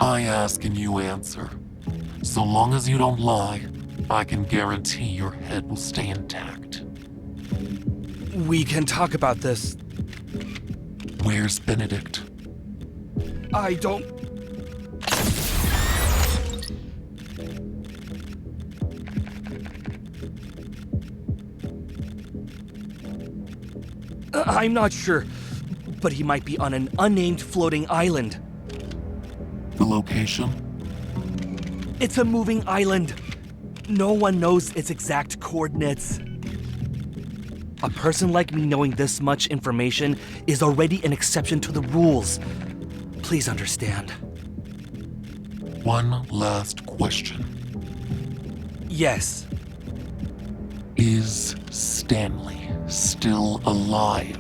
I ask and you answer. So long as you don't lie, I can guarantee your head will stay intact. We can talk about this. Where's Benedict? I don't... I'm not sure, but he might be on an unnamed floating island. The location? It's a moving island. No one knows its exact coordinates. A person like me knowing this much information is already an exception to the rules. Please understand. One last question. Yes. Is Stanley still alive?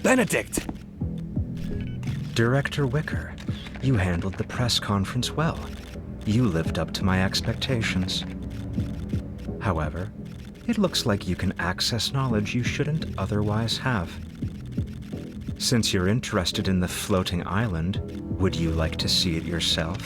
Benedict! Director Wicker, you handled the press conference well. You lived up to my expectations. However, it looks like you can access knowledge you shouldn't otherwise have. Since you're interested in the floating island, would you like to see it yourself?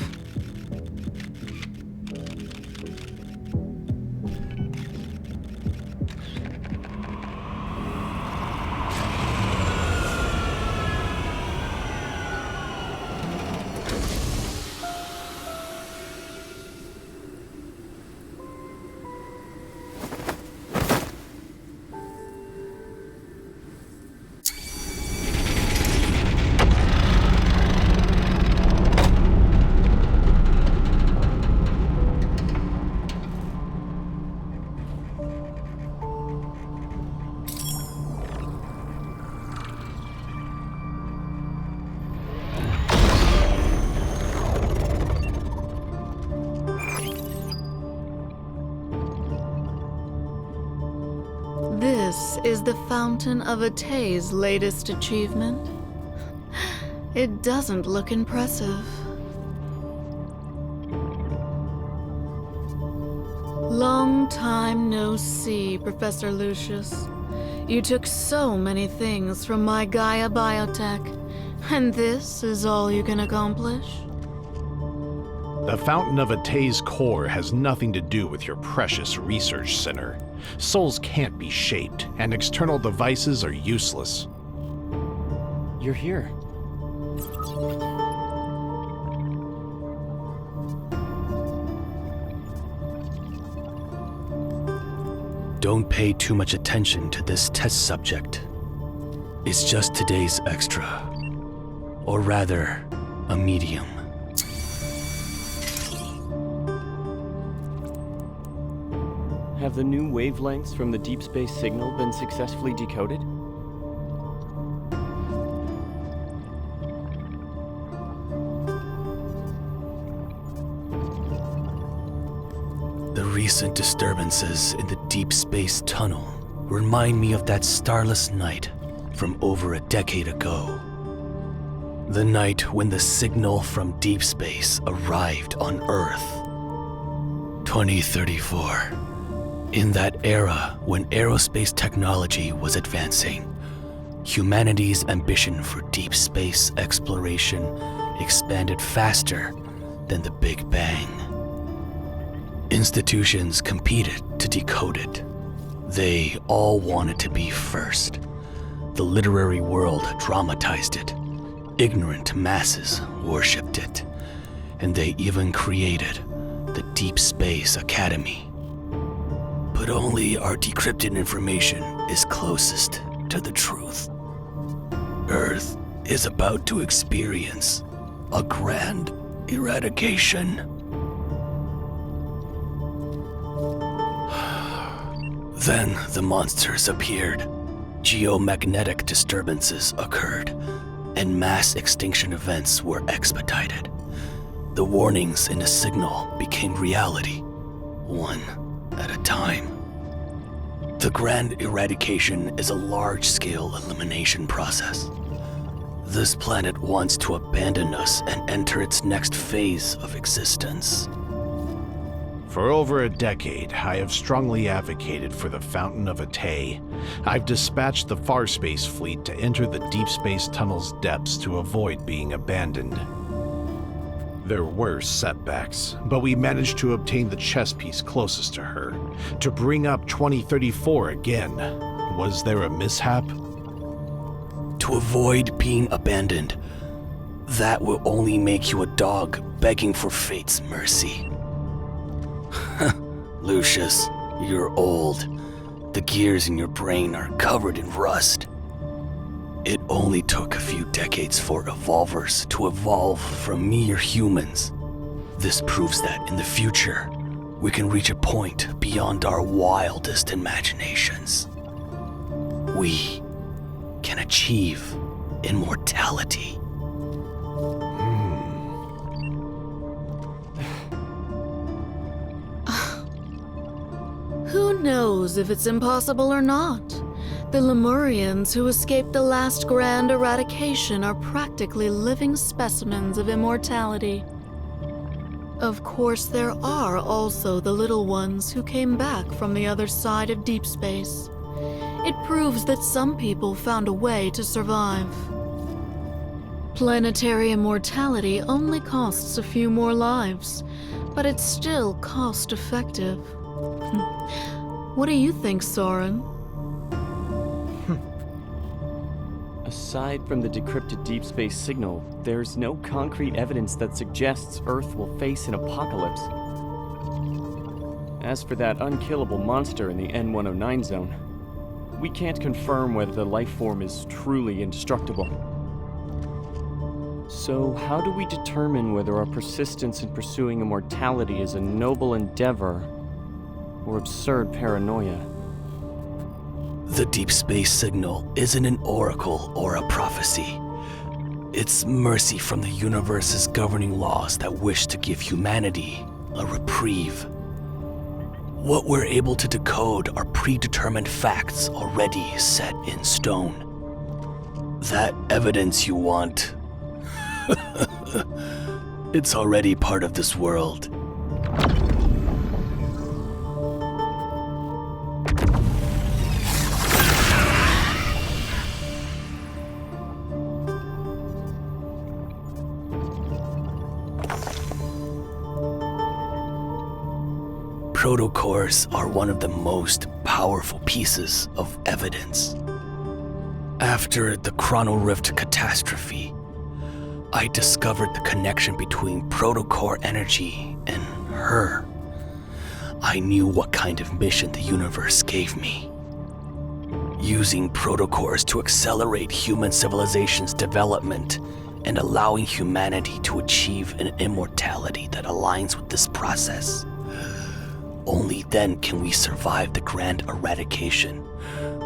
This is the Fountain of Atay's latest achievement. It doesn't look impressive. Long time no see, Professor Lucius. You took so many things from my Gaia biotech, and this is all you can accomplish? The Fountain of Atay's core has nothing to do with your precious research center. Souls can't be shaped, and external devices are useless. You're here. Don't pay too much attention to this test subject. It's just today's extra. Or rather, a medium. Have the new wavelengths from the deep space signal been successfully decoded? The recent disturbances in the deep space tunnel remind me of that starless night from over a decade ago. The night when the signal from deep space arrived on Earth. 2034. In that era when aerospace technology was advancing, humanity's ambition for deep space exploration expanded faster than the Big Bang. Institutions competed to decode it. They all wanted to be first, The literary world dramatized it. Ignorant masses worshipped it. And they even created the Deep Space Academy. But only our decrypted information is closest to the truth. Earth is about to experience a grand eradication. Then the monsters appeared. Geomagnetic disturbances occurred, and mass extinction events were expedited. The warnings in the signal became reality, one at a time. The grand eradication is a large-scale elimination process. This planet wants to abandon us and enter its next phase of existence. For over a decade, I have strongly advocated for the Fountain of Atay. I've dispatched the Farspace fleet to enter the Deep Space Tunnel's depths to avoid being abandoned. There were setbacks, but we managed to obtain the chess piece closest to her, to bring up 2034 again. Was there a mishap? To avoid being abandoned, that will only make you a dog begging for fate's mercy. Lucius, you're old. The gears in your brain are covered in rust. It only took a few decades for evolvers to evolve from mere humans. This proves that in the future, we can reach a point beyond our wildest imaginations. We can achieve immortality. Who knows if it's impossible or not? The Lemurians who escaped the last grand eradication are practically living specimens of immortality. Of course, there are also the little ones who came back from the other side of deep space. It proves that some people found a way to survive. Planetary immortality only costs a few more lives, but it's still cost-effective. What do you think, Soren? Aside from the decrypted deep space signal, there's no concrete evidence that suggests Earth will face an apocalypse. As for that unkillable monster in the N109 zone, we can't confirm whether the life form is truly indestructible. So how do we determine whether our persistence in pursuing immortality is a noble endeavor or absurd paranoia? The deep space signal isn't an oracle or a prophecy. It's mercy from the universe's governing laws that wish to give humanity a reprieve. What we're able to decode are predetermined facts already set in stone. That evidence you want, it's already part of this world. Protocores are one of the most powerful pieces of evidence. After the Chrono Rift catastrophe, I discovered the connection between protocore energy and her. I knew what kind of mission the universe gave me. Using protocores to accelerate human civilization's development and allowing humanity to achieve an immortality that aligns with this process. Only then can we survive the grand eradication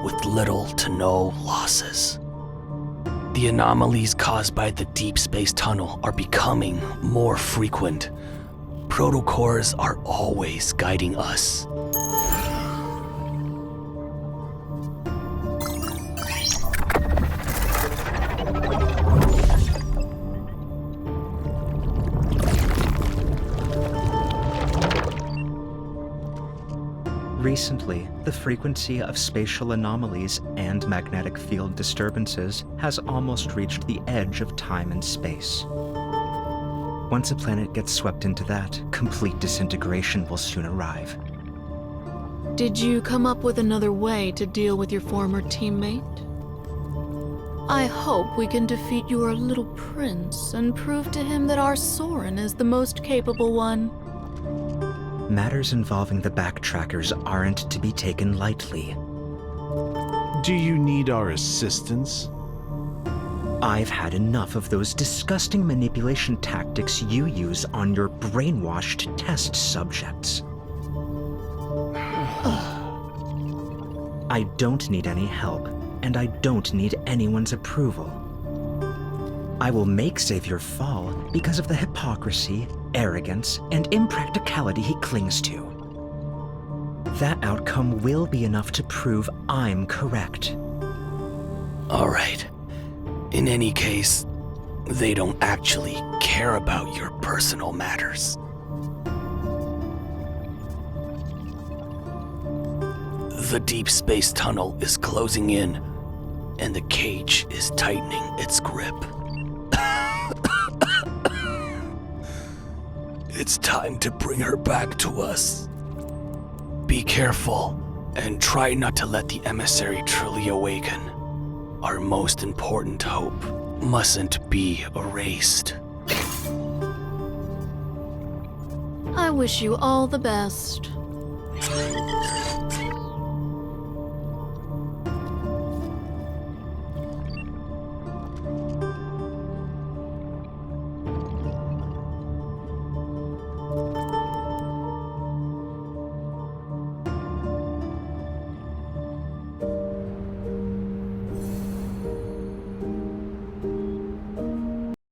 with little to no losses. The anomalies caused by the deep space tunnel are becoming more frequent. Protocores are always guiding us. Recently, the frequency of spatial anomalies and magnetic field disturbances has almost reached the edge of time and space. Once a planet gets swept into that, complete disintegration will soon arrive. Did you come up with another way to deal with your former teammate? I hope we can defeat your little prince and prove to him that our Soren is the most capable one. Matters involving the backtrackers aren't to be taken lightly. Do you need our assistance? I've had enough of those disgusting manipulation tactics you use on your brainwashed test subjects. I don't need any help, and I don't need anyone's approval. I will make Xavier fall because of the hypocrisy, arrogance, and impracticality he clings to. That outcome will be enough to prove I'm correct. All right. In any case, they don't actually care about your personal matters. The deep space tunnel is closing in, and the cage is tightening its grip. It's time to bring her back to us. Be careful, and try not to let the emissary truly awaken. Our most important hope mustn't be erased. I wish you all the best.